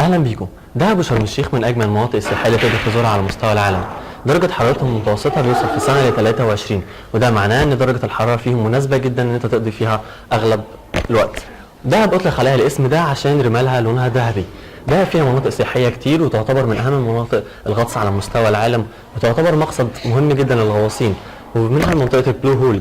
اهلا بيكم. دهب وشرم الشيخ من اجمل المناطق السياحيه اللي تقدر تزورها على مستوى العالم. درجه حرارتهم المتوسطه بيوصل في السنه ل 23، وده معناه ان درجه الحراره فيهم مناسبه جدا ان انت تقضي فيها اغلب الوقت. دهب اطلق عليها الاسم ده عشان رمالها لونها ذهبي. دهب فيها مناطق سياحيه كتير، وتعتبر من اهم مناطق الغطس على مستوى العالم، وتعتبر مقصد مهم جدا للغواصين. ومنها منطقه البلو هول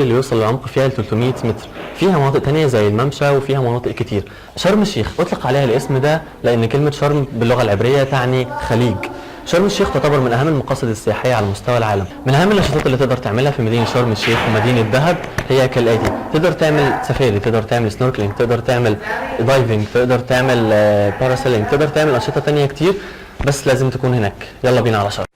اللي يوصل لعمق فيها ل 300 متر. فيها مناطق تانية زي الممشى، وفيها مناطق كتير. شرم الشيخ اطلق عليها الاسم ده لان كلمه شرم باللغه العبريه تعني خليج. شرم الشيخ تعتبر من اهم المقاصد السياحيه على مستوى العالم. من اهم النشاطات اللي تقدر تعملها في مدينه شرم الشيخ ومدينه دهب هي كالاتي: تقدر تعمل سفاري، تقدر تعمل سنوركلينج، تقدر تعمل دايفنج، تقدر تعمل باراسيلينج، تقدر تعمل انشطه تانية كتير، بس لازم تكون هناك. يلا بينا على شرم.